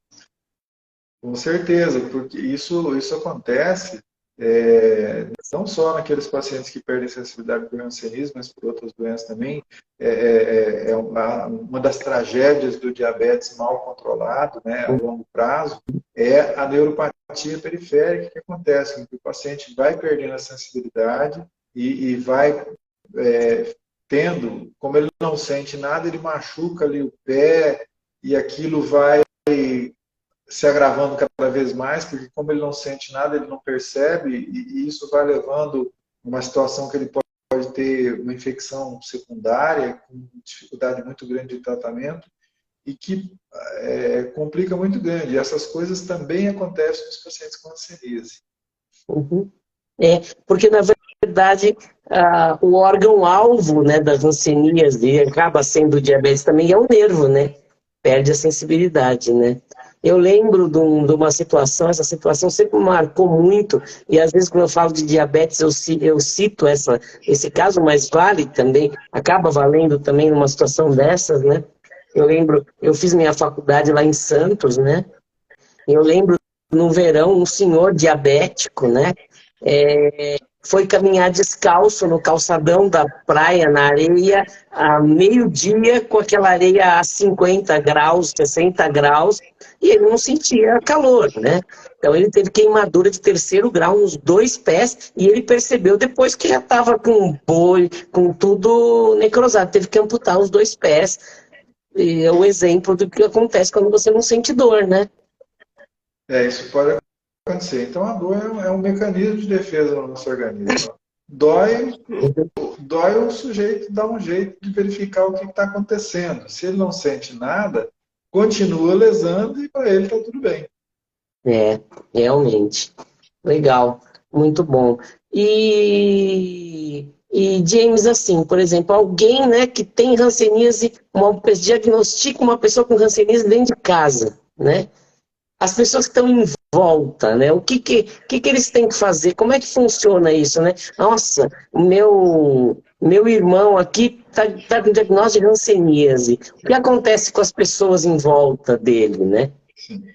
Com certeza, porque isso acontece não só naqueles pacientes que perdem sensibilidade por hanseníase, mas por outras doenças também. É uma das tragédias do diabetes mal controlado, né, a longo prazo, é a neuropatia periférica que acontece, em que o paciente vai perdendo a sensibilidade e vai tendo, como ele não sente nada, ele machuca ali o pé e aquilo vai se agravando cada vez mais, porque como ele não sente nada, ele não percebe, e isso vai levando uma situação que ele pode ter uma infecção secundária, com dificuldade muito grande de tratamento, e que complica muito grande. E essas coisas também acontecem nos pacientes com hanseníase. Uhum. Porque na verdade o órgão-alvo, né, das hanseníase acaba sendo o diabetes também, é o nervo, né? Perde a sensibilidade, né? Eu lembro de uma situação, essa situação sempre marcou muito, e às vezes quando eu falo de diabetes eu cito esse caso, mas vale também, acaba valendo também numa situação dessas, né? Eu lembro, eu fiz minha faculdade lá em Santos, né? Eu lembro no verão um senhor diabético, né? Foi caminhar descalço no calçadão da praia, na areia, a meio-dia, com aquela areia a 50 graus, 60 graus, e ele não sentia calor, né? Então ele teve queimadura de 3º grau nos 2 pés, e ele percebeu depois que já estava com boi, com tudo necrosado, teve que amputar os 2 pés. E é o exemplo do que acontece quando você não sente dor, né? Isso pode acontecer. Então, a dor é um mecanismo de defesa no nosso organismo. Dói, o sujeito dá um jeito de verificar o que está acontecendo. Se ele não sente nada, continua lesando e para ele está tudo bem. Realmente. Legal. Muito bom. E James, assim, por exemplo, alguém, né, que tem hanseníase, diagnostica uma pessoa com hanseníase dentro de casa, né? As pessoas que estão em volta, né? O que eles têm que fazer? Como é que funciona isso, né? Nossa, o meu irmão aqui tá com diagnóstico de hanseníase. O que acontece com as pessoas em volta dele, né? Sim.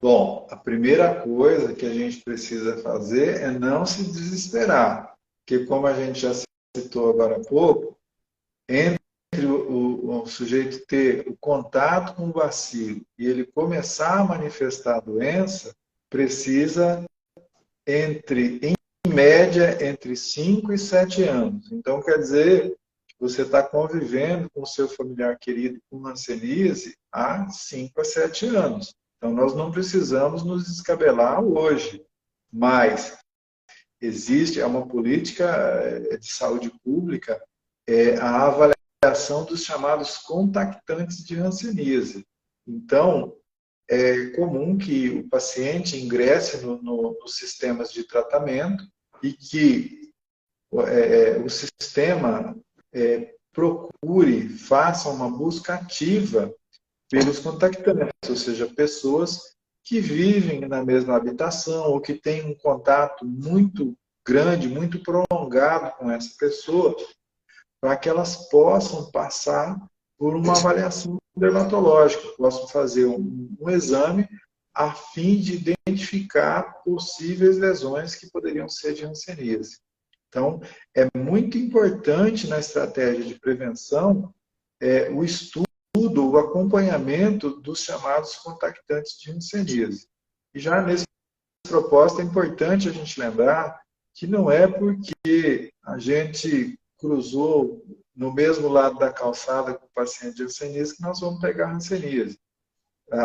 Bom, a primeira coisa que a gente precisa fazer é não se desesperar, porque como a gente já citou agora há pouco, entre o sujeito ter o contato com o bacilo e ele começar a manifestar a doença, precisa em média, entre 5 e 7 anos. Então, quer dizer que você está convivendo com o seu familiar querido com hanseníase há 5 a 7 anos. Então, nós não precisamos nos descabelar hoje, mas existe uma política de saúde pública, a avaliação dos chamados contactantes de hanseníase. Então, é comum que o paciente ingresse nos sistemas de tratamento e que o sistema procure, faça uma busca ativa pelos contactantes, ou seja, pessoas que vivem na mesma habitação ou que têm um contato muito grande, muito prolongado com essa pessoa, para que elas possam passar por uma avaliação dermatológica, possam fazer um exame a fim de identificar possíveis lesões que poderiam ser de hanseníase. Então, é muito importante na estratégia de prevenção o estudo, o acompanhamento dos chamados contactantes de hanseníase. E já nesse propósito, é importante a gente lembrar que não é porque a gente cruzou no mesmo lado da calçada com o paciente de hanseníase que nós vamos pegar hanseníase.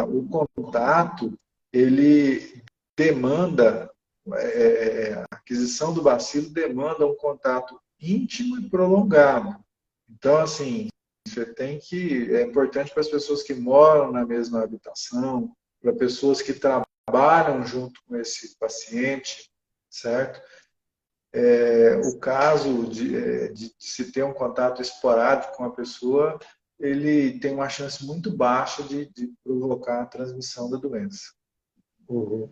O contato, ele demanda, a aquisição do bacilo demanda um contato íntimo e prolongado. Então, assim, é importante para as pessoas que moram na mesma habitação, para pessoas que trabalham junto com esse paciente, certo? O caso de se ter um contato esporádico com a pessoa, ele tem uma chance muito baixa de provocar a transmissão da doença. Uhum.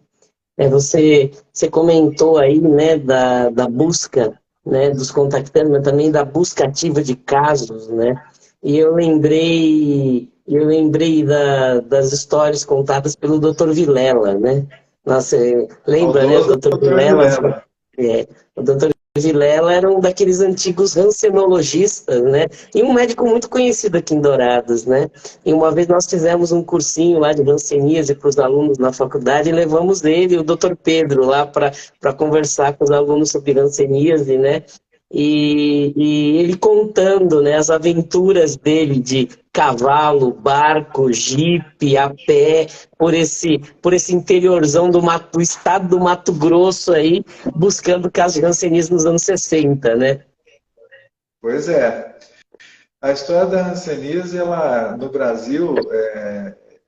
Você comentou aí, né, da busca, né, dos contactantes, mas também da busca ativa de casos, né? E eu lembrei das histórias contadas pelo Dr. Vilela, né? Nossa, lembra, né, o Saudoso Dr. Dr. Vilela? Vilela. O Dr. Vilela era um daqueles antigos rancenologistas, né? E um médico muito conhecido aqui em Dourados, né? E uma vez nós fizemos um cursinho lá de hanseníase para os alunos na faculdade e levamos ele, o Dr. Pedro, lá para conversar com os alunos sobre hanseníase, né? E ele contando, né, as aventuras dele de cavalo, barco, jipe, a pé, por esse interiorzão do estado do Mato Grosso aí, buscando casos de hanseníase nos anos 60, né? Pois é. A história da hanseníase, ela, no Brasil,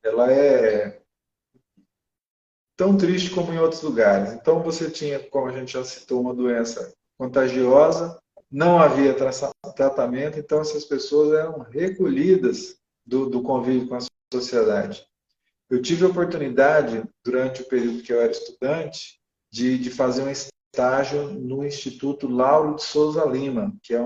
ela é tão triste como em outros lugares. Então, você tinha, como a gente já citou, uma doença contagiosa, não havia tratamento, então essas pessoas eram recolhidas do convívio com a sociedade. Eu tive a oportunidade, durante o período que eu era estudante, de fazer um estágio no Instituto Lauro de Souza Lima, que é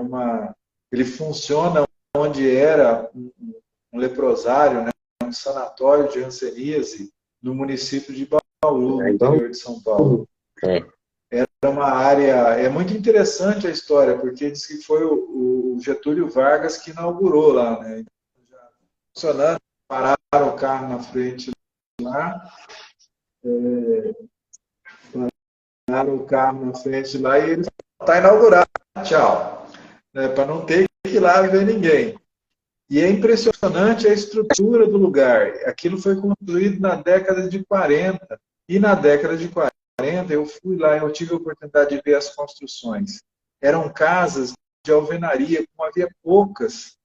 ele funciona onde era um leprosário, né, um sanatório de hanseníase, no município de Bauru, no Então, interior de São Paulo. é. Era uma área... É muito interessante a história, porque diz que foi o Getúlio Vargas que inaugurou lá, né? Já funcionando, pararam o carro na frente lá, pararam o carro na frente lá e ele está inaugurado, tchau. Para não ter que ir lá ver ninguém. E é impressionante a estrutura do lugar. Aquilo foi construído na década de 40. E na década de 40, eu fui lá e eu tive a oportunidade de ver as construções. Eram casas de alvenaria, como havia poucas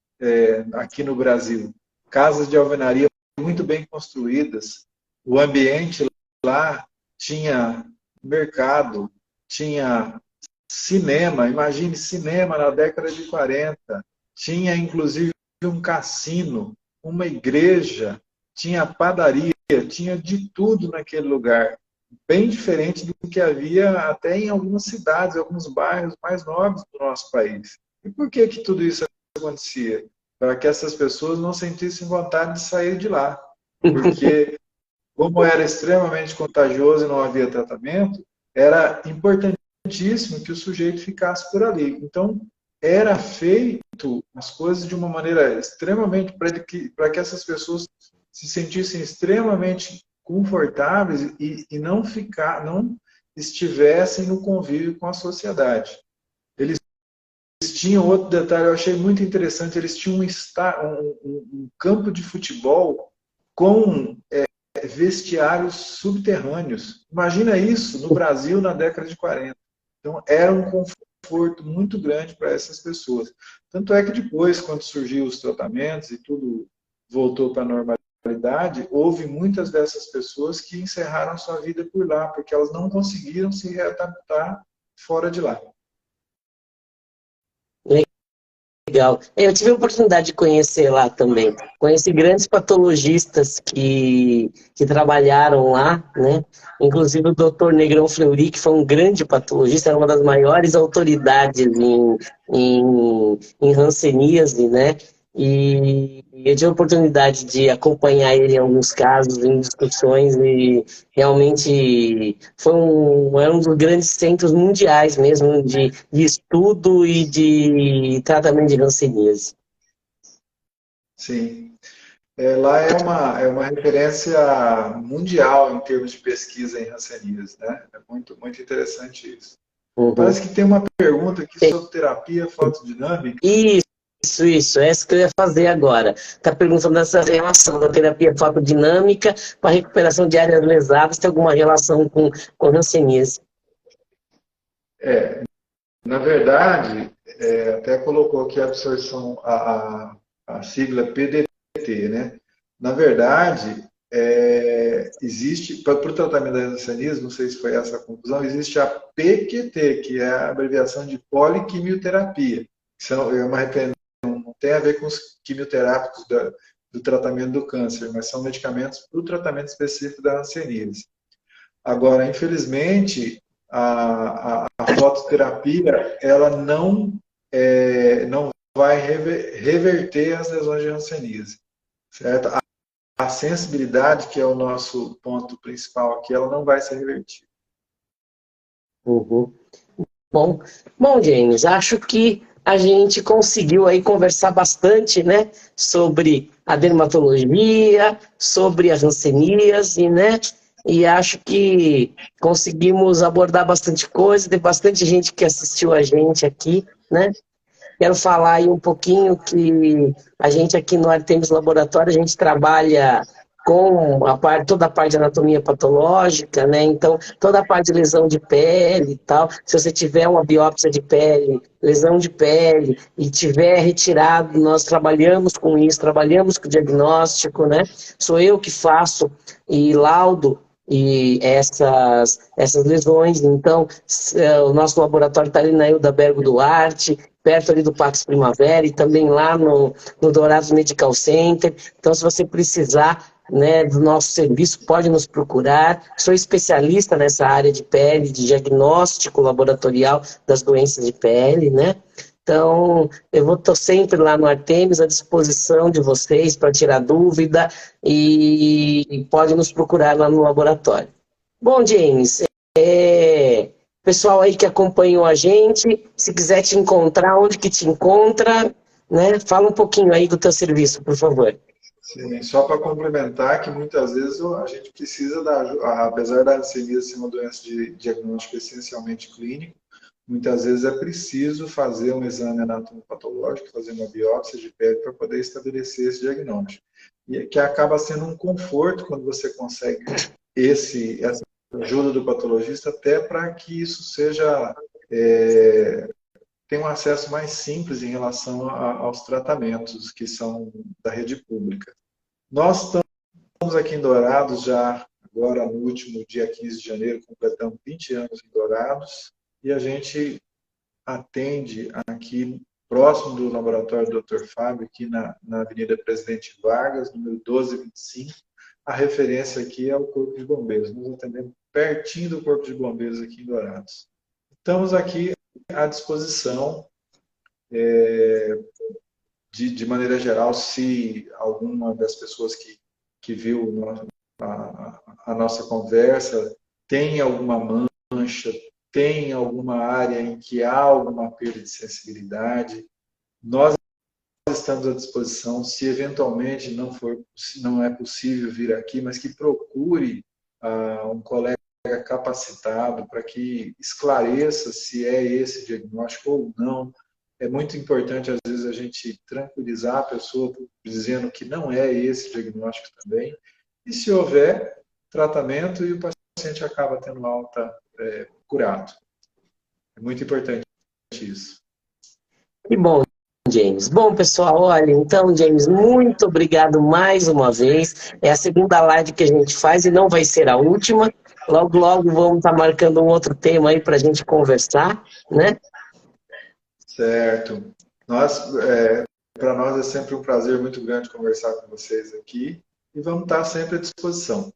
aqui no Brasil. Casas de alvenaria muito bem construídas. O ambiente lá tinha mercado, tinha cinema. Imagine cinema na década de 40. Tinha, inclusive, um cassino, uma igreja, tinha padaria, tinha de tudo naquele lugar. bem diferente do que havia até em algumas cidades, alguns bairros mais nobres do nosso país. E por que que tudo isso acontecia? Para que essas pessoas não sentissem vontade de sair de lá. Porque, como era extremamente contagioso e não havia tratamento, era importantíssimo que o sujeito ficasse por ali. Então, era feito as coisas de uma maneira extremamente para que essas pessoas se sentissem extremamente confortáveis e não estivessem no convívio com a sociedade. Eles tinham outro detalhe, eu achei muito interessante, eles tinham um campo de futebol com vestiários subterrâneos. Imagina isso no Brasil na década de 40. Então, era um conforto muito grande para essas pessoas. Tanto é que depois, quando surgiu os tratamentos e tudo voltou para a normalidade, houve muitas dessas pessoas que encerraram sua vida por lá, porque elas não conseguiram se readaptar fora de lá. Legal. Eu tive a oportunidade de conhecer lá também. Conheci grandes patologistas que trabalharam lá, né? Inclusive o Dr. Negrão Fleury, que foi um grande patologista, era uma das maiores autoridades em hanseníase, né? E eu tive a oportunidade de acompanhar ele em alguns casos, em discussões, e realmente era um dos grandes centros mundiais mesmo de estudo e de tratamento de hanseníase. Sim. Lá é uma referência mundial em termos de pesquisa em hanseníase, né? É muito, muito interessante isso. Uhum. Parece que tem uma pergunta aqui sobre terapia fotodinâmica. Isso, é isso que eu ia fazer agora. Está perguntando essa relação da terapia fotodinâmica com a recuperação de áreas lesadas, tem alguma relação com hanseníase? Na verdade, até colocou aqui a absorção, a sigla PDT, né? Na verdade, existe, para o tratamento da hanseníase, não sei se foi essa a conclusão, existe a PQT, que é a abreviação de poliquimioterapia. É uma referência, não tem a ver com os quimioterápicos do tratamento do câncer, mas são medicamentos para o tratamento específico da hanseníase. Agora, infelizmente, a fototerapia ela não vai reverter as lesões de hanseníase, certo? A sensibilidade, que é o nosso ponto principal aqui, ela não vai ser revertida. Uhum. Bom, James, acho que a gente conseguiu aí conversar bastante, né, sobre a dermatologia, sobre as hanseníase, né, e acho que conseguimos abordar bastante coisa, tem bastante gente que assistiu a gente aqui, né. Quero falar aí um pouquinho que a gente aqui no Artemis Laboratório, a gente trabalha com toda a parte de anatomia patológica, né? Então, toda a parte de lesão de pele e tal. Se você tiver uma biópsia de pele, lesão de pele, e tiver retirado, nós trabalhamos com isso, trabalhamos com o diagnóstico, né? Sou eu que faço e laudo e essas lesões. Então, o nosso laboratório está ali na Hilda Bergo Duarte, perto ali do Pax Primavera e também lá no Dourados Medical Center. Então, se você precisar, né, do nosso serviço, pode nos procurar. Sou especialista nessa área de pele, de diagnóstico laboratorial das doenças de pele, né? Então, eu estou sempre lá no Artemis à disposição de vocês para tirar dúvida e pode nos procurar lá no laboratório. Bom, James, pessoal aí que acompanhou a gente, se quiser te encontrar, onde que te encontra, né? Fala um pouquinho aí do teu serviço, por favor. Sim, só para complementar que muitas vezes a gente precisa apesar da hanseníase ser uma doença de diagnóstico essencialmente clínico, muitas vezes é preciso fazer um exame anatomopatológico, fazer uma biópsia de pele para poder estabelecer esse diagnóstico. E que acaba sendo um conforto quando você consegue essa ajuda do patologista, até para que isso tenha um acesso mais simples em relação aos tratamentos que são da rede pública. Nós estamos aqui em Dourados já, agora no último dia 15 de janeiro, completamos 20 anos em Dourados, e a gente atende aqui próximo do laboratório do Dr. Fábio, aqui na Avenida Presidente Vargas, número 1225. A referência aqui é o Corpo de Bombeiros. Nós atendemos pertinho do Corpo de Bombeiros aqui em Dourados. Estamos aqui à disposição, de maneira geral, se alguma das pessoas que viu a nossa conversa tem alguma mancha, tem alguma área em que há alguma perda de sensibilidade, nós estamos à disposição. Se eventualmente não é possível vir aqui, mas que procure um colega capacitado para que esclareça se é esse diagnóstico ou não. É muito importante, às vezes, a gente tranquilizar a pessoa dizendo que não é esse diagnóstico também. E se houver tratamento e o paciente acaba tendo alta, curado. É muito importante isso. Que bom, James. Bom, pessoal, olha, então, James, muito obrigado mais uma vez. É a segunda live que a gente faz e não vai ser a última. Logo, logo vamos estar marcando um outro tema aí para a gente conversar, né? Certo. Para nós é sempre um prazer muito grande conversar com vocês aqui e vamos estar sempre à disposição.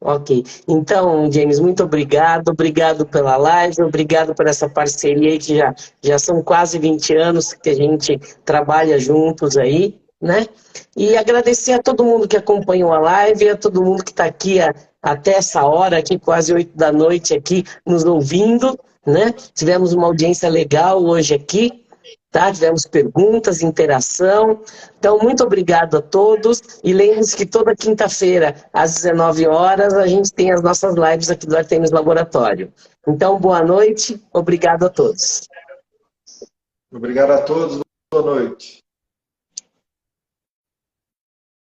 Ok. Então, James, muito obrigado. Obrigado pela live, obrigado por essa parceria aí que já são quase 20 anos que a gente trabalha juntos aí, né? E agradecer a todo mundo que acompanhou a live, a todo mundo que está aqui até essa hora, aqui quase 8 da noite aqui, nos ouvindo, né? Tivemos uma audiência legal hoje aqui. Tá? Tivemos perguntas, interação. Então, muito obrigado a todos. E lembre-se que toda quinta-feira, às 19 horas, a gente tem as nossas lives aqui do Artemis Laboratório. Então, boa noite. Obrigado a todos. Obrigado a todos. Boa noite.